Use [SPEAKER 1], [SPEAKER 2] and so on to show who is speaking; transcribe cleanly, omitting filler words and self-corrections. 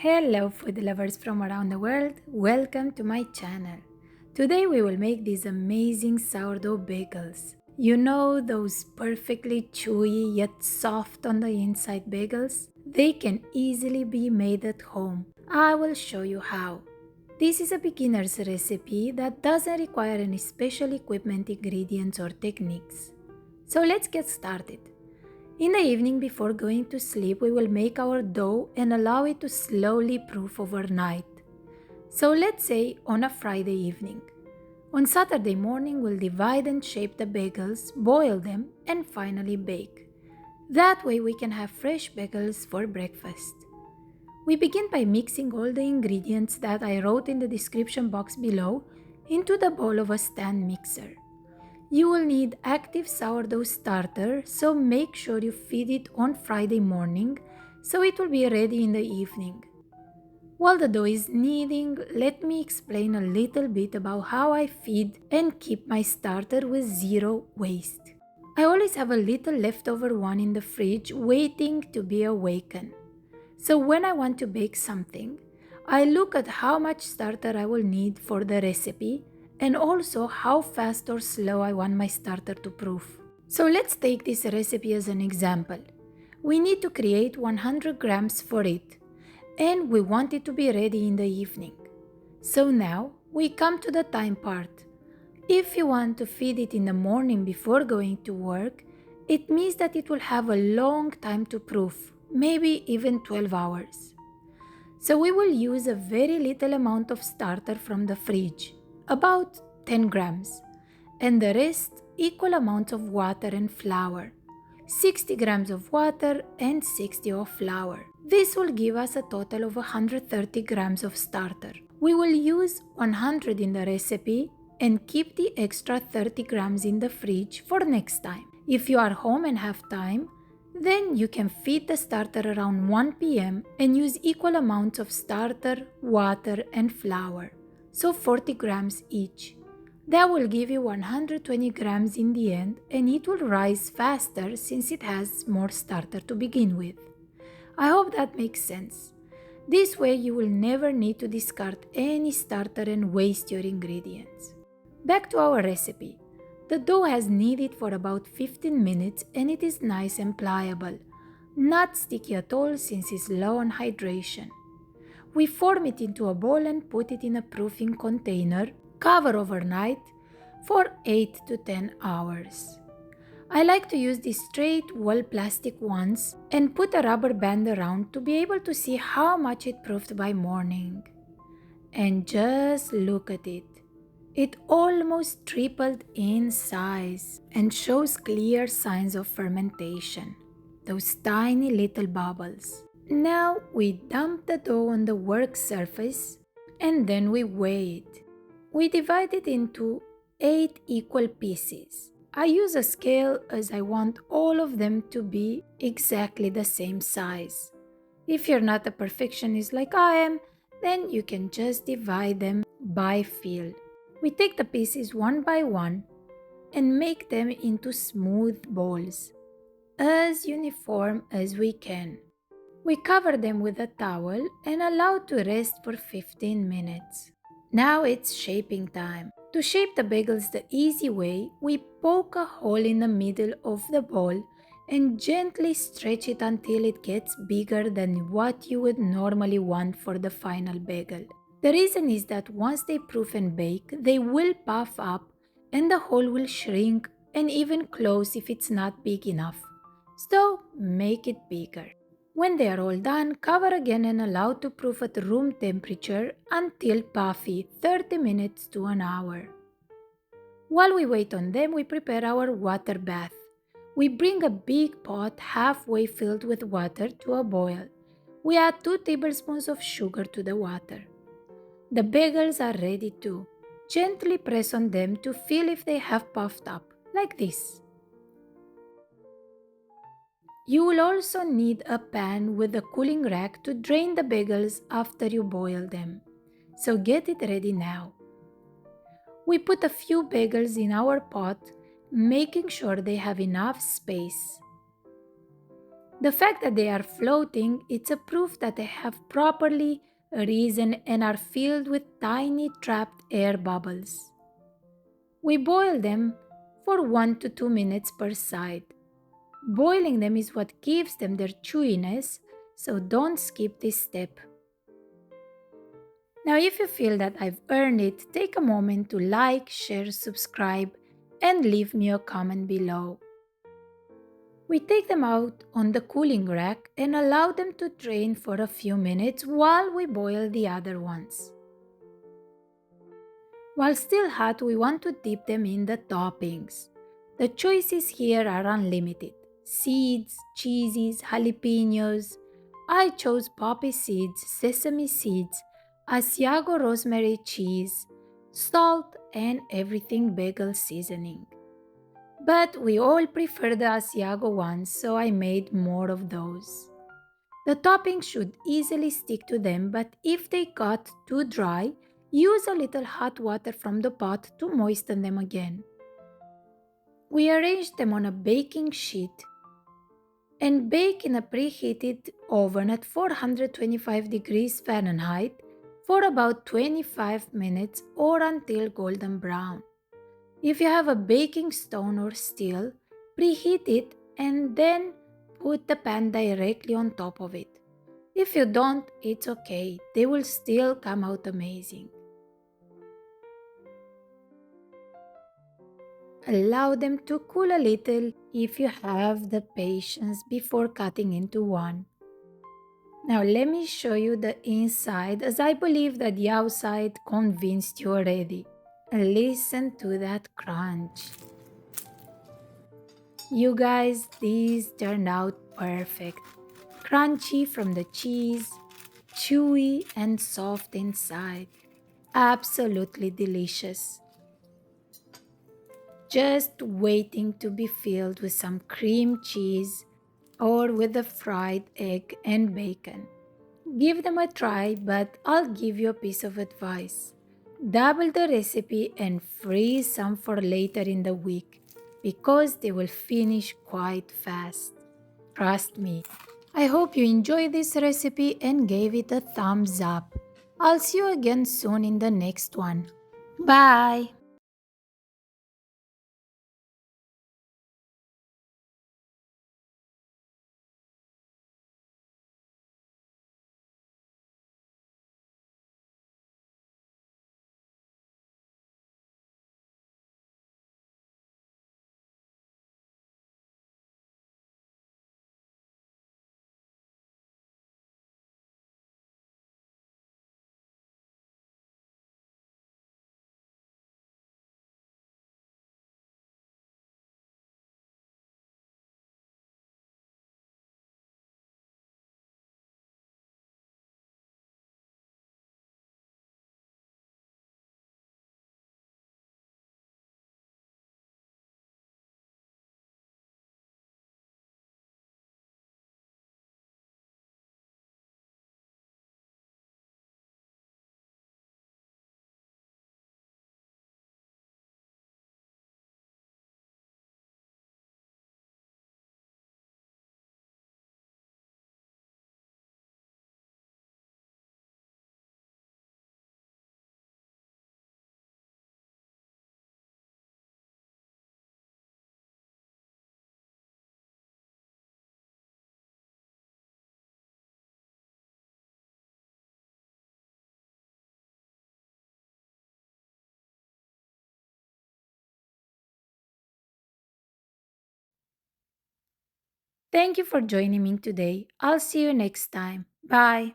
[SPEAKER 1] Hello food lovers from around the world, welcome to my channel. Today we will make these amazing sourdough bagels. You know those perfectly chewy yet soft on the inside bagels? They can easily be made at home. I will show you how. This is a beginner's recipe that doesn't require any special equipment, ingredients or techniques. So let's get started. In the evening before going to sleep, we will make our dough and allow it to slowly proof overnight. So let's say on a Friday evening. On Saturday morning, we'll divide and shape the bagels, boil them, and finally bake. That way we can have fresh bagels for breakfast. We begin by mixing all the ingredients that I wrote in the description box below into the bowl of a stand mixer. You will need active sourdough starter, so make sure you feed it on Friday morning so it will be ready in the evening. While the dough is kneading, let me explain a little bit about how I feed and keep my starter with zero waste. I always have a little leftover one in the fridge waiting to be awakened. So when I want to bake something, I look at how much starter I will need for the recipe and also how fast or slow I want my starter to proof. So let's take this recipe as an example. We need to create 100 grams for it, and we want it to be ready in the evening. So now we come to the time part. If you want to feed it in the morning before going to work, it means that it will have a long time to proof, maybe even 12 hours. So we will use a very little amount of starter from the fridge, about 10 grams, and the rest equal amounts of water and flour, 60 grams of water and 60 of flour. This will give us a total of 130 grams of starter. We will use 100 in the recipe and keep the extra 30 grams in the fridge for next time. If you are home and have time, then you can feed the starter around 1 p.m. and use equal amounts of starter, water and flour, so 40 grams each. That will give you 120 grams in the end, and it will rise faster since it has more starter to begin with. I hope that makes sense. This way you will never need to discard any starter and waste your ingredients. Back to our recipe. The dough has kneaded for about 15 minutes and it is nice and pliable, not sticky at all since it's low on hydration. We form it into a ball and put it in a proofing container, cover overnight for 8 to 10 hours. I like to use these straight wall plastic ones and put a rubber band around to be able to see how much it proofed by morning. And just look at it. It almost tripled in size and shows clear signs of fermentation, those tiny little bubbles. Now we dump the dough on the work surface and then we weigh it. We divide it into 8 equal pieces. I use a scale as I want all of them to be exactly the same size. If you're not a perfectionist like I am, then you can just divide them by feel. We take the pieces one by one and make them into smooth balls, as uniform as we can. We cover them with a towel and allow to rest for 15 minutes. Now it's shaping time. To shape the bagels the easy way, we poke a hole in the middle of the ball and gently stretch it until it gets bigger than what you would normally want for the final bagel. The reason is that once they proof and bake, they will puff up and the hole will shrink and even close if it's not big enough. So make it bigger. When they are all done, cover again and allow to proof at room temperature until puffy, 30 minutes to an hour. While we wait on them, we prepare our water bath. We bring a big pot halfway filled with water to a boil. We add 2 tablespoons of sugar to the water. The bagels are ready too. Gently press on them to feel if they have puffed up, like this. You will also need a pan with a cooling rack to drain the bagels after you boil them. So get it ready now. We put a few bagels in our pot, making sure they have enough space. The fact that they are floating, it's a proof that they have properly risen and are filled with tiny trapped air bubbles. We boil them for 1 to 2 minutes per side. Boiling them is what gives them their chewiness, so don't skip this step. Now, if you feel that I've earned it, take a moment to like, share, subscribe, and leave me a comment below. We take them out on the cooling rack and allow them to drain for a few minutes while we boil the other ones. While still hot, we want to dip them in the toppings. The choices here are unlimited: seeds, cheeses, jalapenos. I chose poppy seeds, sesame seeds, Asiago rosemary cheese, salt, and everything bagel seasoning. But we all prefer the Asiago ones, so I made more of those. The toppings should easily stick to them, but if they got too dry, use a little hot water from the pot to moisten them again. We arrange them on a baking sheet and bake in a preheated oven at 425 degrees Fahrenheit for about 25 minutes or until golden brown. If you have a baking stone or steel, preheat it and then put the pan directly on top of it. If you don't, it's okay, they will still come out amazing. Allow them to cool a little if you have the patience before cutting into one. Now let me show you the inside, as I believe that the outside convinced you already. Listen to that crunch. You guys, these turned out perfect. Crunchy from the cheese, chewy and soft inside. Absolutely delicious. Just waiting to be filled with some cream cheese or with a fried egg and bacon. Give them a try, but I'll give you a piece of advice. Double the recipe and freeze some for later in the week because they will finish quite fast. Trust me. I hope you enjoyed this recipe and gave it a thumbs up. I'll see you again soon in the next one. Bye! Thank you for joining me today. I'll see you next time. Bye.